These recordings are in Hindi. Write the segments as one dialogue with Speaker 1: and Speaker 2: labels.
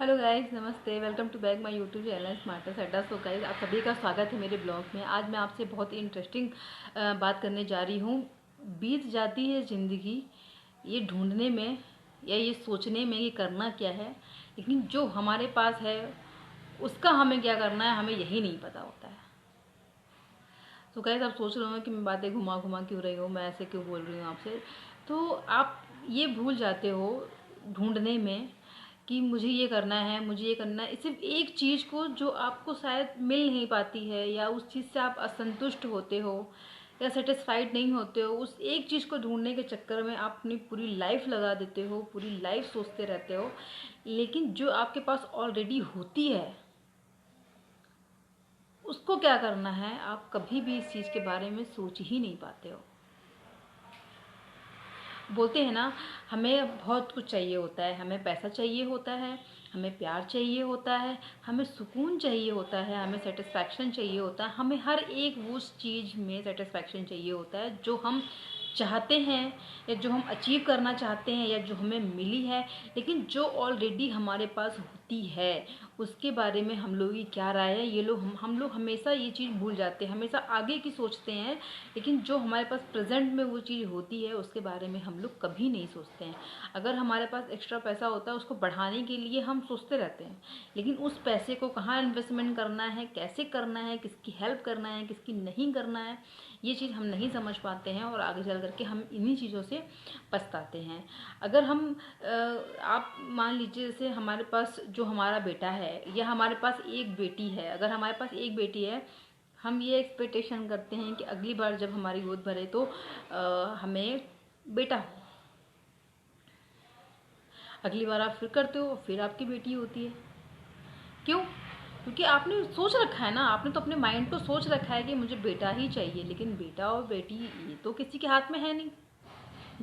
Speaker 1: हेलो गाइस, नमस्ते। Welcome to back my YouTube channel smartest Adda. So guys, आप सभी का स्वागत है मेरे ब्लॉग में। आज मैं आपसे बहुत ही इंटरेस्टिंग बात करने जा रही हूँ। बीत जाती है ज़िंदगी ये ढूंढने में या ये सोचने में कि करना क्या है, लेकिन जो हमारे पास है उसका हमें क्या करना है हमें यही नहीं पता होता है। तो गाइस, आप सोच रहे हो कि मैं बातें घुमा घुमा क्यों रही हूँ, मैं ऐसे क्यों बोल रही हूँ आपसे। तो आप ये भूल जाते हो ढूंढने में कि मुझे ये करना है, मुझे ये करना है। सिर्फ एक चीज़ को जो आपको शायद मिल नहीं पाती है या उस चीज़ से आप असंतुष्ट होते हो या सेटिस्फाइड नहीं होते हो, उस एक चीज़ को ढूंढने के चक्कर में आप अपनी पूरी लाइफ लगा देते हो, पूरी लाइफ सोचते रहते हो। लेकिन जो आपके पास ऑलरेडी होती है उसको क्या करना है आप कभी भी इस चीज़ के बारे में सोच ही नहीं पाते हो। बोलते हैं ना, हमें बहुत कुछ चाहिए होता है। हमें पैसा चाहिए होता है, हमें प्यार चाहिए होता है, हमें सुकून चाहिए होता है, हमें सेटिस्फैक्शन चाहिए होता है। हमें हर एक उस चीज़ में सेटिस्फैक्शन चाहिए होता है जो हम चाहते हैं या जो हम अचीव करना चाहते हैं या जो हमें मिली है। लेकिन जो ऑलरेडी हमारे पास होती है उसके बारे में हम लोगों की क्या राय है, ये लोग हम लोग हमेशा ये चीज़ भूल जाते हैं, हमेशा आगे की सोचते हैं। लेकिन जो हमारे पास प्रेजेंट में वो चीज़ होती है उसके बारे में हम लोग कभी नहीं सोचते हैं। अगर हमारे पास एक्स्ट्रा पैसा होता है उसको बढ़ाने के लिए हम सोचते रहते हैं, लेकिन उस पैसे को कहाँ इन्वेस्टमेंट करना है, कैसे करना है, किसकी हेल्प करना है, किसकी नहीं करना है, ये चीज़ हम नहीं समझ पाते हैं और आगे चल करके हम इन्हीं चीज़ों से पछताते हैं। अगर हम आप मान लीजिए जैसे हमारे पास जो हमारा बेटा है या हमारे पास एक बेटी है। अगर हमारे पास एक बेटी है, हम ये एक्सपेक्टेशन करते हैं कि अगली बार जब हमारी गोद भरे तो हमें बेटा हो। अगली बार आप फिर करते हो, फिर आपकी बेटी होती है। क्यों? क्योंकि आपने सोच रखा है ना, आपने तो अपने माइंड को सोच रखा है कि मुझे बेटा ही चाहिए। लेकिन बेटा और बेटी ये तो किसी के हाथ में है नहीं,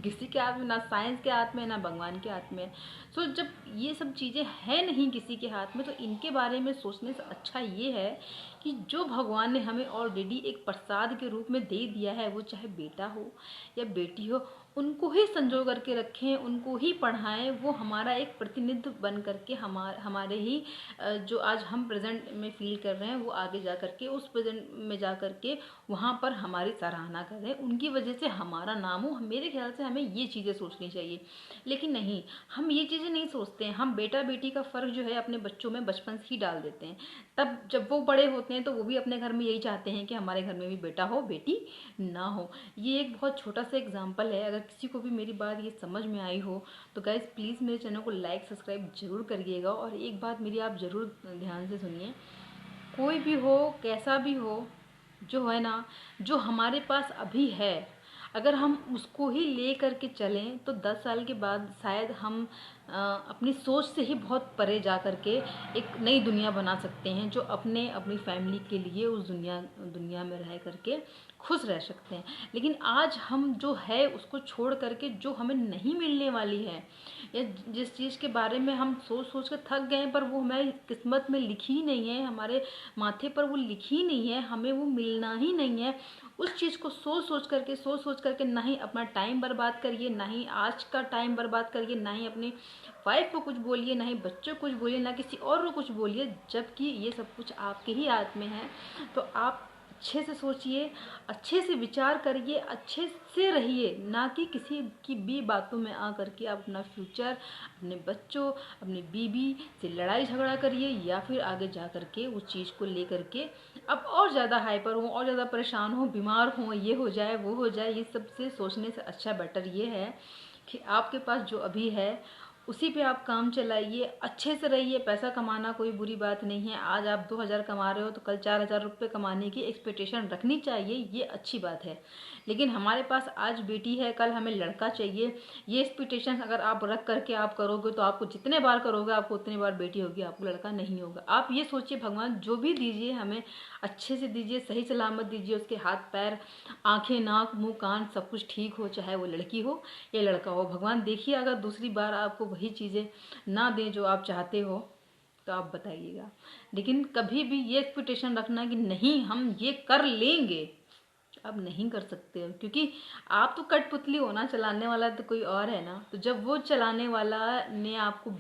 Speaker 1: किसी के हाथ में, ना साइंस के हाथ में ना भगवान के हाथ में। सो जब ये सब चीज़ें हैं नहीं किसी के हाथ में, तो इनके बारे में सोचने से अच्छा ये है कि जो भगवान ने हमें ऑलरेडी एक प्रसाद के रूप में दे दिया है, वो चाहे बेटा हो या बेटी हो, उनको ही संजो करके रखें, उनको ही पढ़ाएं। वो हमारा एक प्रतिनिधित्व बन करके हमारे ही जो आज हम प्रेजेंट में फील कर रहे हैं वो आगे जा करके उस प्रेजेंट में जा करके वहाँ पर हमारी सराहना करें, उनकी वजह से हमारा नाम हो। मेरे ख्याल से हमें ये चीज़ें सोचनी चाहिए। लेकिन नहीं, हम ये चीज़ें नहीं सोचते हैं। हम बेटा बेटी का फ़र्क जो है अपने बच्चों में बचपन से ही डाल देते हैं। तब जब वो बड़े होते हैं तो वो भी अपने घर में यही चाहते हैं कि हमारे घर में भी बेटा हो, बेटी ना हो। ये एक बहुत छोटा सा एग्जाम्पल है। अगर किसी को भी मेरी बात ये समझ में आई हो तो गाइज़ प्लीज़ मेरे चैनल को लाइक सब्सक्राइब जरूर करिएगा। और एक बात मेरी आप ज़रूर ध्यान से सुनिए, कोई भी हो कैसा भी हो, जो है ना, जो हमारे पास अभी है, अगर हम उसको ही ले करके चलें तो 10 साल के बाद शायद हम अपनी सोच से ही बहुत परे जा करके एक नई दुनिया बना सकते हैं, जो अपनी फैमिली के लिए उस दुनिया में रह करके खुश रह सकते हैं। लेकिन आज हम जो है उसको छोड़ करके जो हमें नहीं मिलने वाली है या जिस चीज़ के बारे में हम सोच सोच कर थक गए हैं, पर वो हमारी किस्मत में लिखी ही नहीं है, हमारे माथे पर वो लिखी ही नहीं है, हमें वो मिलना ही नहीं है, उस चीज़ को सोच सोच करके ना ही अपना टाइम बर्बाद करिए, ना ही आज का टाइम बर्बाद करिए, ना ही अपनी वाइफ को कुछ बोलिए, ना ही बच्चों को कुछ बोलिए, ना किसी और को कुछ बोलिए, जबकि ये सब कुछ आपके ही हाथ में है। तो आप अच्छे से सोचिए, अच्छे से विचार करिए, अच्छे से रहिए, ना कि किसी की भी बातों में आ करके आप अपना फ्यूचर, अपने बच्चों, अपनी बीवी से लड़ाई झगड़ा करिए या फिर आगे जा करके उस चीज़ को ले करके अब और ज़्यादा हाइपर हो, और ज़्यादा परेशान हो, बीमार हो, ये हो जाए वो हो जाए। ये सब से सोचने से अच्छा बेटर ये है कि आपके पास जो अभी है उसी पे आप काम चलाइए, अच्छे से रहिए। पैसा कमाना कोई बुरी बात नहीं है। आज आप 2,000 कमा रहे हो तो कल 4,000 रुपये कमाने की एक्सपेक्टेशन रखनी चाहिए, ये अच्छी बात है। लेकिन हमारे पास आज बेटी है, कल हमें लड़का चाहिए, ये एक्सपेक्टेशन अगर आप रख करके आप करोगे तो आपको जितने बार करोगे आपको उतनी बार बेटी होगी, आपको लड़का नहीं होगा। आप ये सोचिए, भगवान जो भी दीजिए हमें अच्छे से दीजिए, सही सलामत दीजिए, उसके हाथ पैर आँखें नाक मुँह कान सब कुछ ठीक हो, चाहे वो लड़की हो या लड़का हो। भगवान देखिए, अगर दूसरी बार आपको वही चीज़ें ना दें जो आप चाहते हो तो आप बताइएगा। लेकिन कभी भी ये एक्सपेक्टेशन रखना कि नहीं हम ये कर लेंगे, आप नहीं कर सकते हो, क्योंकि आप तो कठपुतली हो ना, चलाने वाला तो कोई और है ना। तो जब वो चलाने वाला ने आपको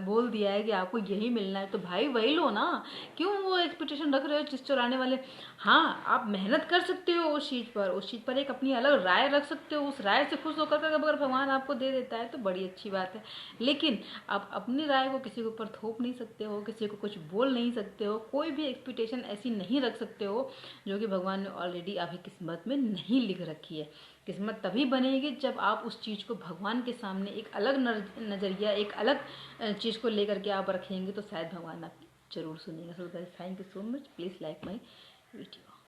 Speaker 1: बोल दिया है कि आपको यही मिलना है, तो भाई वही लो ना। क्यों वो एक्सपेक्टेशन रख रहे हो जिस चलाने वाले। हाँ, आप मेहनत कर सकते हो उस चीज़ पर, उस चीज़ पर एक अपनी अलग राय रख सकते हो, उस राय से खुश होकर के अगर भगवान आपको दे देता है तो बड़ी अच्छी बात है। लेकिन आप अपनी राय को किसी के ऊपर थोप नहीं सकते हो, किसी को कुछ बोल नहीं सकते हो, कोई भी एक्सपेक्टेशन ऐसी नहीं रख सकते हो जो कि भगवान ने ऑलरेडी आपकी किस्मत में नहीं लिख रखी है। किस्मत तभी बनेगी जब आप उस चीज़ को भगवान के सामने एक अलग नज़रिया, एक अलग चीज़ को लेकर के आप रखेंगे, तो शायद भगवान आपकी ज़रूर सुनेगा। So guys, thank you so much, please like my video.